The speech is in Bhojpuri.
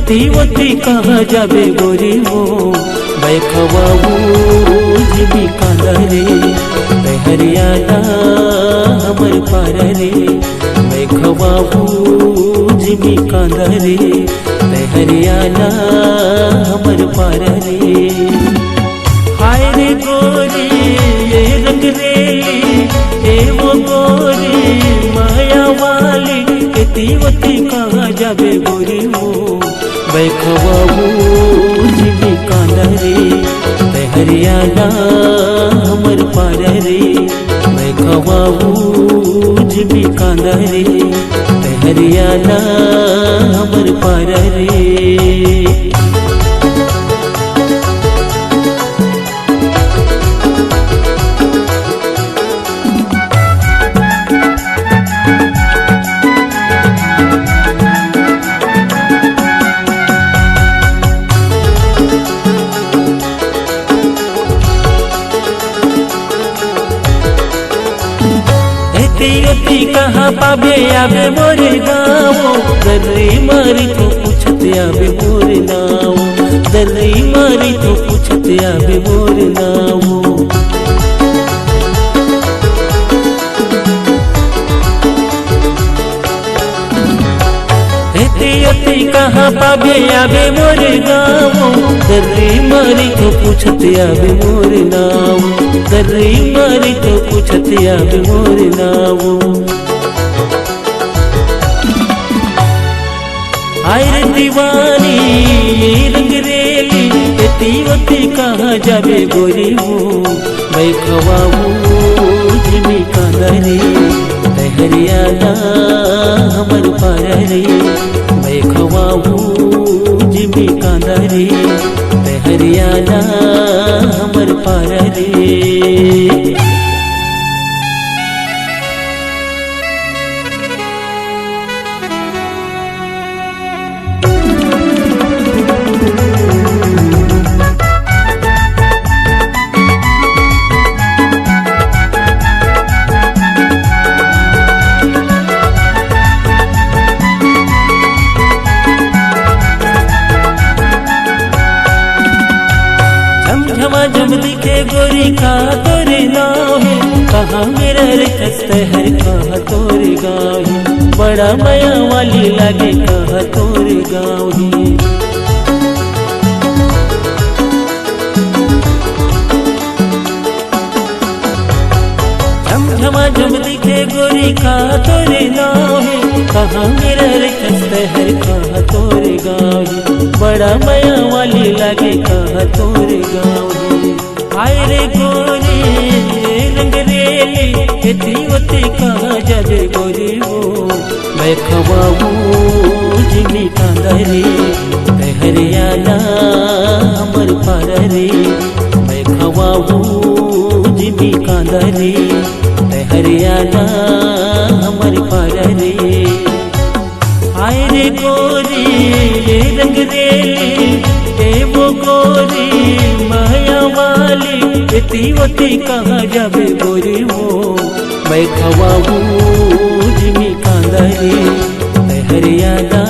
तीवती कहाँ जाबे गोरी वो मैं खवाऊ जिमी कांदा रे मैं हरियाणा हमर पार रे मैं खवाऊ जिमी कांदा रे मैं हरियाणा हमर पार रे। हाय रे गोरी ये रंग रेली ए वो गोरी माया वाली के तीवती कहाँ जाबे गोरी वो मैं खवाऊ जिमी कांदा रे मैं हरियाणा हमर पार रे मैं खवाऊ जिमी कांदा रे मैं हरियाणा हमर पार रे। तीवती कहाँ पाबे आबे मोरे गाँव दर्री मारी तो पूछते आबे मोरे नाव दर्री मारी तो पूछते आबे मोरे नाव। तीवती कहाँ पाबे आबे मोरे गाँव दर्री मारी तो पूछते आबे मोरे नाव दर्री मारी तो पूछते आबे मोरे नाव। आय रे दीवानी ये रंग रेली ये तीवती कहाँ जाबे गोरी वो मैं खवाऊ जिमी कांदा रे मैं हरियाणा हमर पार रे मैं खवाऊ जिमी कांदा रे मैं हरियाणा हमर पार रे। जब दिखे गोरी का तोरे नाव है कहाँ मेरा रिश्ते हर कहाँ तोरे गाँव है बड़ा माया वाली लागे कहाँ तोरे गाँव है। झमझमा जब दिखे गोरी का तोरे नाव है कहाँ मेरा रिश्ते हर कहाँ तोरे गाँव है बड़ा माया वाली लागे कहाँ तोरे गाँव है। हाय रे गोरी रंग रेली ये तीवती कहाँ जाबे गोरी वो मैं खवाऊ जिमी कांदा रे मैं हरियाणा हमर पार रे मैं खवाऊ जिमी कांदा रे मैं हरियाणा हमर पार रे। हाय रे गोरी ये रंग रेली ए वो गोरी माया वाली ये तीवती कहाँ जाबे गोरी वो मैं खवाऊ जिमी कांदा रे मैं हरियाणा